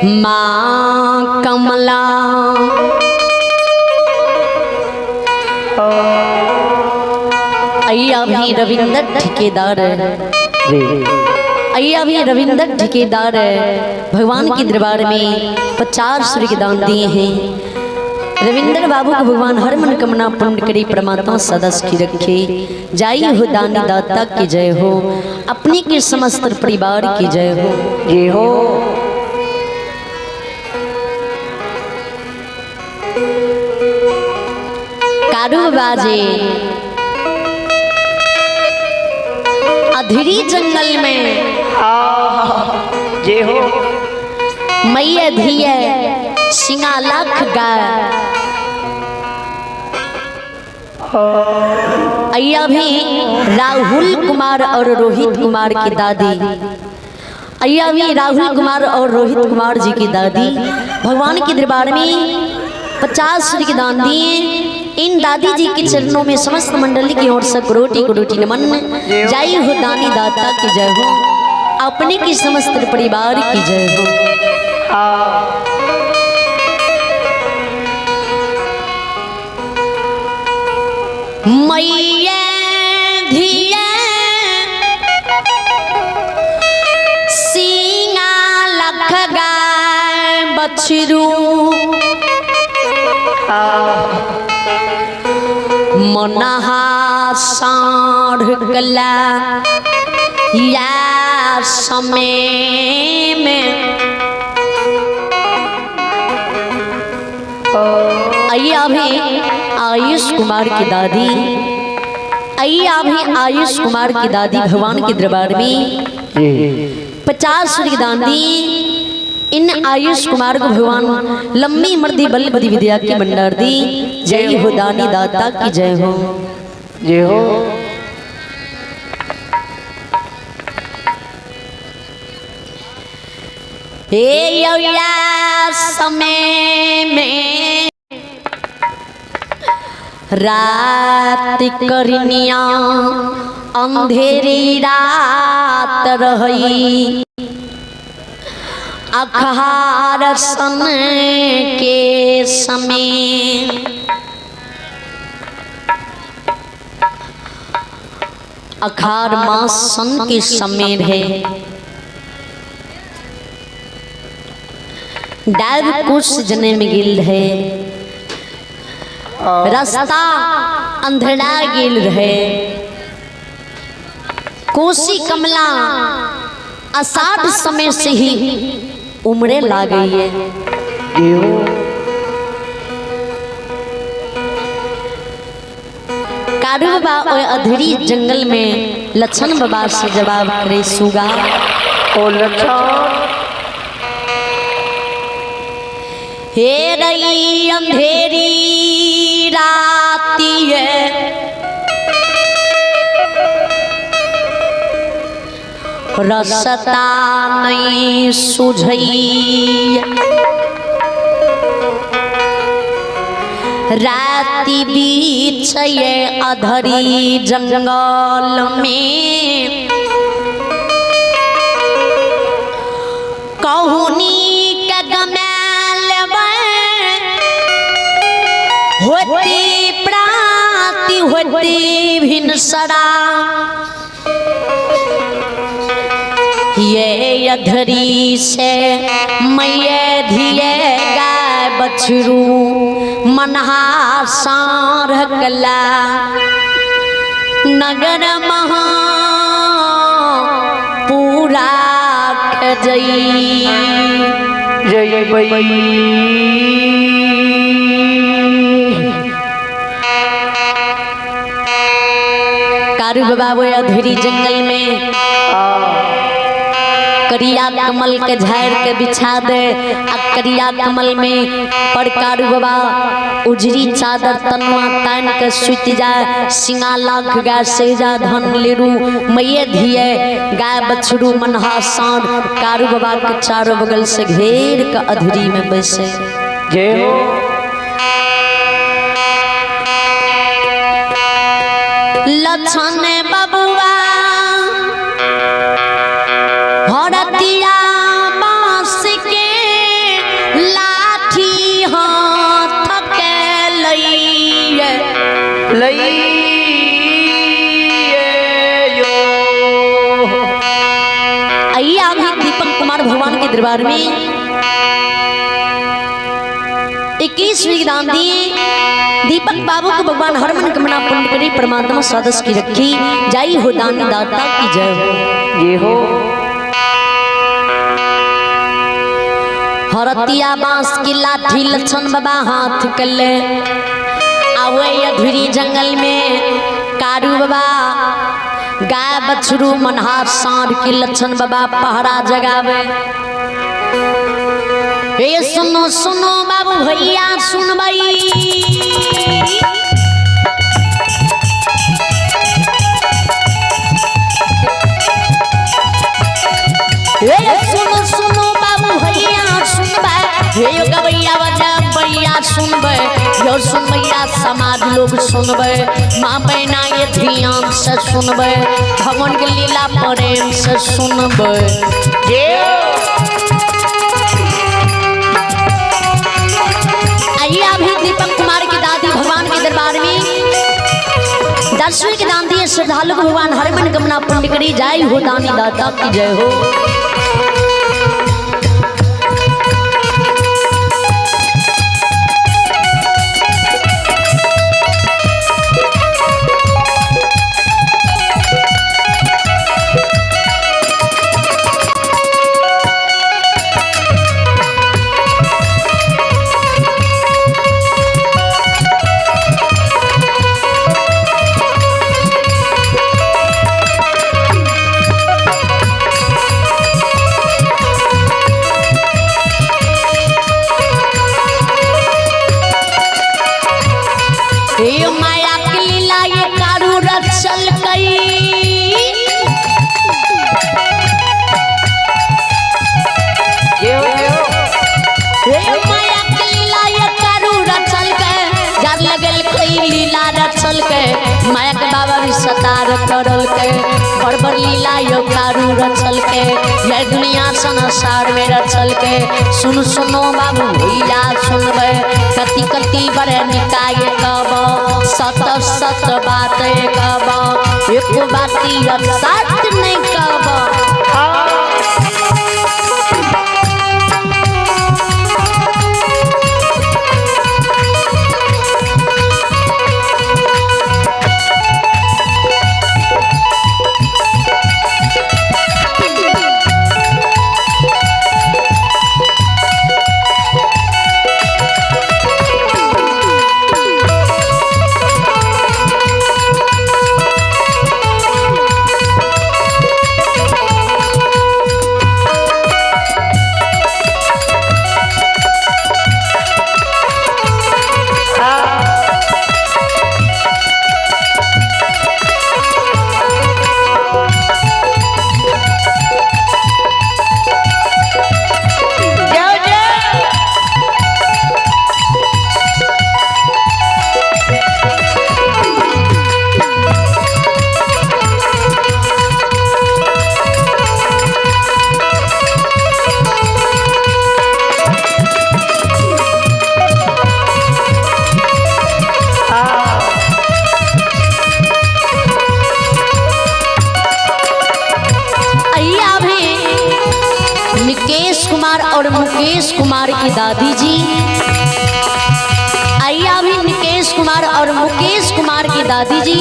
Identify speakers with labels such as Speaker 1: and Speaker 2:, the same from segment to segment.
Speaker 1: माँ कमला अय्या भी रविंदर ठेकेदार अय्या भी रविंदर ठेकेदार भगवान के दरबार में 50 सूर्य के दान दिए हैं। रविंदर बाबू को भगवान हर मनोकामना पूर्ण करे, परमात्मा सदा सुखी रखे। जय हो दानी दाता की जय हो, अपने के समस्त परिवार की जय हो।
Speaker 2: जय हो।
Speaker 1: कारू बाजे अधरी जंगल में
Speaker 2: जय हो।
Speaker 1: मैया धिया सिंगा लाख गाय अय्या भी राहुल कुमार और रोहित कुमार की दादी अय्या भी राहुल कुमार और रोहित कुमार जी की दादी भगवान के दरबार में 50 सूर्य के दान दिए। इन दादी जी के चरणों में समस्त मंडली की ओर से कोटि नमन। जय हो दानी दाता की जय हो, अपने की समस्त परिवार की जय हो। मैया धिया सिंगा लख गाय बछरू मनहा साढ़ कला या समय में अय्या भी आयुष कुमार की दादी अय्या भी आयुष कुमार की दादी भगवान के दरबार में 50 सूर्य दान दी। इन आयुष कुमार को भगवान लंबी मर्दी बल बदी विद्या की भंडार दी। जय हो दानी दाता की जय हो।
Speaker 2: जय हो।
Speaker 1: हे यौया समय में रात करनिया अंधेरी रात रही अखार सन के समय अखार मास सन के समय है। डाल कुछ जने में गिल है रास्ता अंधेरा गिल रहे कोसी कमला अषाढ़ समय से ही उमड़े ला गई है। कारू बाबा अधरी जंगल में लक्षण बाबा से जवाब करे सुगा
Speaker 2: ओ लक्षण
Speaker 1: हे रई अंधेरी राती है रसता नहीं सुझई राती बीच ये अधरी जंगल में कहुनी के गमैल होती प्राति होती भिनसरा ये अधरी से मैये धिये गाय बछरू मनहा सार कला नगर महा पूरा खजई
Speaker 2: जय बई।
Speaker 1: कारू बाबा वो अधेरी जंगल में करिया कमल के झाड़ के बिछा दे आ करिया कमल में पर कारू बाबा उजरी चादर तनवा तान के सुत जाए सिंगा लाख गाय सेजा धन लेरू मैये धिये गाय बछरू मनहा साँड कारू बाबा के चारों बगल से घेर के अधरी में बैसे।
Speaker 2: जय हो।
Speaker 1: लक्षण बबुआ हरतिया बांस के भगवान के दरबार में 21वीं दान दिए। दीपक बाबू को भगवान हर मन कमना पूर्ण करे, परमात्मा सदस्य की रखी, जाई हो दानी दाता की जय हो।
Speaker 2: ये हो
Speaker 1: हरतिया बांस की लाठी लक्षण बाबा हाथ कले, आवे अधूरी जंगल में कारू बाबा, गाय बछरू मनहार सांड की लक्षण बाबा पहरा जगावे। ए सुनो सुनो बाबू भैया सुन भाई, सुनो सुनो बाबू भैया सुनबे, हे गवैया बजा भैया सुनबे, यो सुन भैया समाज लोग सुनबे, माँ बहना ये ध्यान से सुनबे, भगवान के लीला प्रेम से सुनबे। आइए अभी दीपक कुमार की दादी भगवान के दरबार में 10वीं के दान दिए श्रद्धालु भगवान हर मन कामना पूर्ण करी, जय हो दानी दाता की जय हो। ये माया की लीला ये कारू रचल कई, ये माया की लीला ये कारू रचल के, जब लगल कई लीला रचल के, माया के बाबा भी सतार करल के, बड़ बड़ लीला यो कारू रचल के, ये दुनिया संसार में रचल के। सुन सुनो बाबू भैया सुनबे, कति कति बड़े निकाय कब, सत सत बात कब, एक बाती सत नहीं कब। और मुकेश कुमार की दादी जी, आइए अभी निकेश कुमार और मुकेश कुमार की दादी जी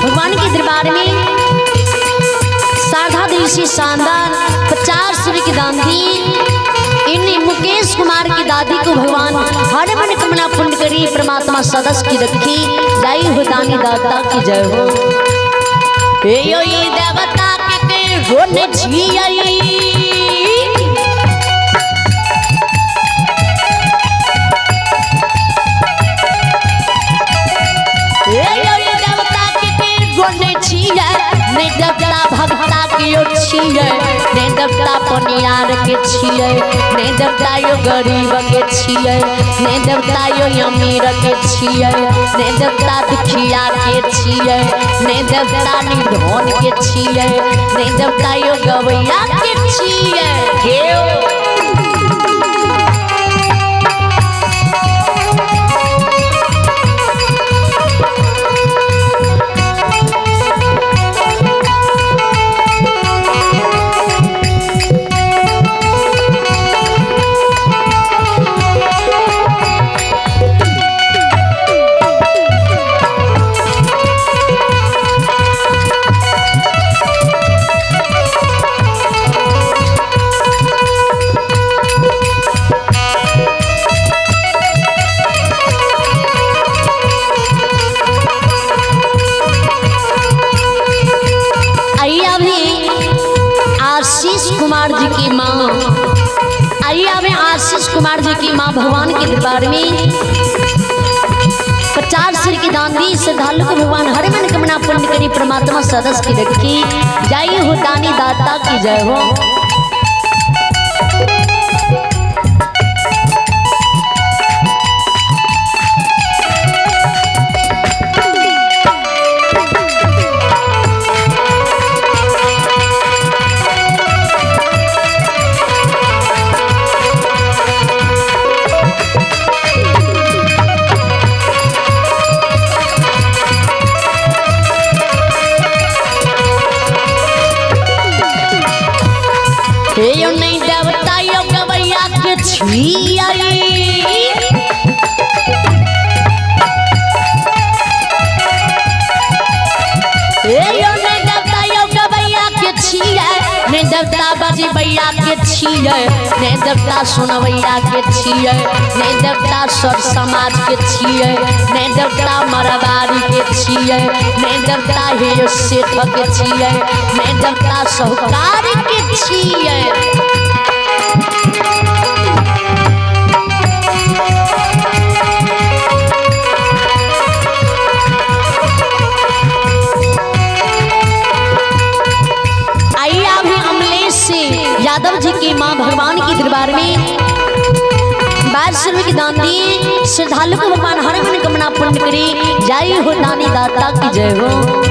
Speaker 1: भगवान के दरबार में साधा दिवसीय शानदार 50 रुपये की दान दी। इन मुकेश कुमार की दादी को भगवान हर मन कामना पूर्ण करी, परमात्मा सदस्य की रखी, जय हो दानी दाता की जय हो। हे यो ये देवता के रोने छियाई, नहीं देवता भक्ता के यो छिए, नहीं देवता पनियार के छिए, नहीं देवता यो गरीब के छिए, नहीं देवता यो अमीर के छिए, नहीं देवता दुखिया के छिए, नहीं देवता निर्धन के छिए, नहीं देवता यो गवैया के छिए। कुमार जी की माँ। आइए हमें आशीष कुमार जी की माँ भगवान के दरबार में 50 सिर की दान दी। श्रद्धालु को भगवान हर मन कामना पूर्ण करी, परमात्मा सदस्य की रखी। जय हो दानी दाता की जय हो। हे यो नहीं देवता यो गवैया के छियाई। हे यो नहीं देवता यो गवैया के छिया, नहीं देवता बाजी भैया के छिया, नहीं देवता सुनवैया के छिया, नहीं देवता सर समाज के छिया, नहीं देवता मरवारी के छिया, नहीं देवता हे सेठ के छिया, नहीं देवता साहूकार के छिया। यादव जी की माँ भगवान की दरबार में 22 रुपये की दान दिए। श्रद्धालु को भगवान हर मन कामना पूर्ण करे। जय हो दानी दाता की जय हो।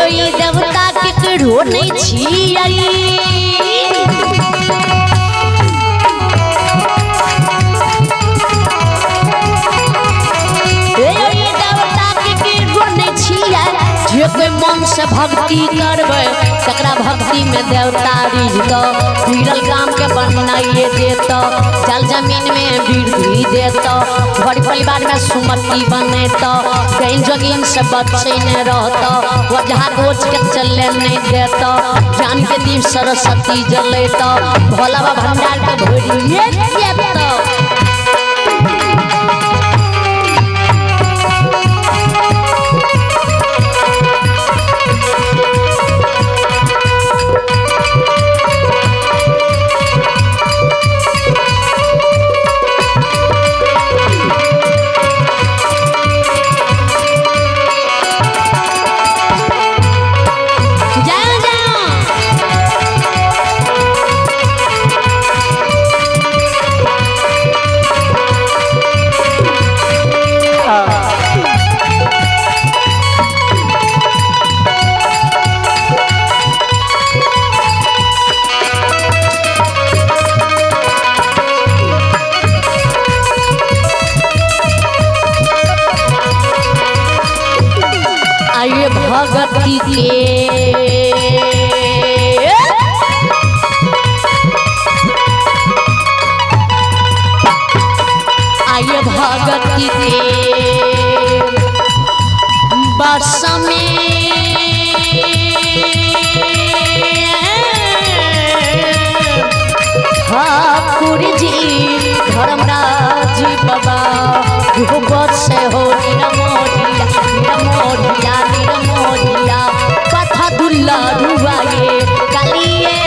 Speaker 1: ये देवता के करो नहीं छियाई। ये देवता के करो नहीं छियाई। जे कोई मन से भक्ति करबे तकरा भक्ति में देवता रिझतो। बिरल काम के बनाइए देतो, जल जमीन में वृद्धि देतो, बड़ी परिवार में सुमति बनेतो, कहीं जोगिन से बच्चे न रहतो, वजह रोज के चले नहीं देतो, जान के दीप सरस्वती जलेतो, भोला बाबा भंडार के भोरिए देतो। आइए भगती के आइए भगती के बस में ठाकुर जी धर्मराज बाबा से हो निरमोदिया निरमोदिया निरमोदिया कथा दुल्ला रुआए कालिए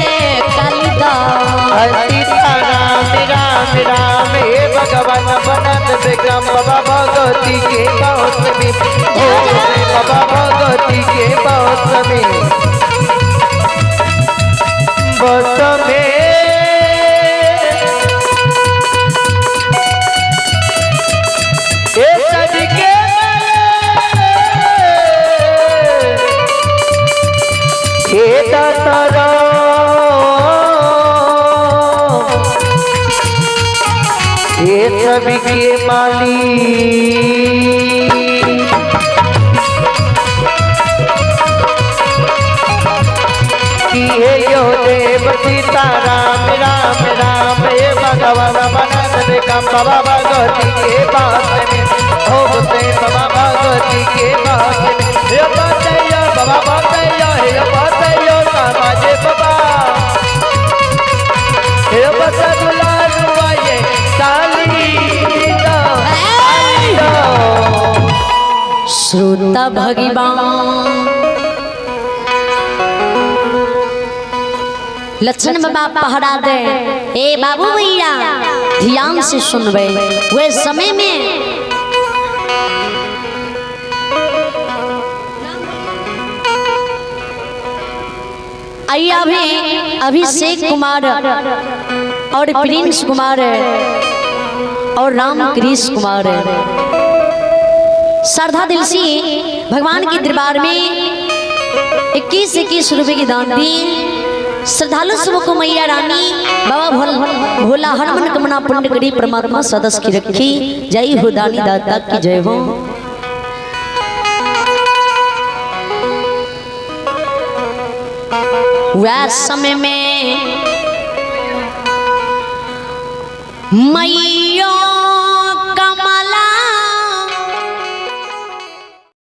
Speaker 1: कालिदास।
Speaker 2: राम राम राम हे भगवान बनत विक्रम बाबा भगवती के बहुत में बाबा भगवती के बहुत में बस में सज के सभी के मालिक। किए यो देव सीता राम राम राम हे भगवान बनत बेकम बाबा भगवती के पास में हो से बाबा भगवती के पास में हे बतैया बाबा बतैया हे बतैया समाजे बाबा हे बतदुला रुवाए साली दो
Speaker 1: श्रोता भगवान लक्षण बाबा पहरा दे। ए बाबू भैया ध्यान से सुनबे। वे समय में आइया भी अभिषेक कुमार और प्रिंस कुमार और राम कृष्ण कुमार श्रद्धा दिल से भगवान के दरबार में 21 रुपए की दान दी। श्रद्धालु सब को मैया रानी बाबा भोला हनुमान कमना पुण्य करी परमात्मा सदस्य की रखी। जय हो दानी दाता की जय हो। वह समय में मैया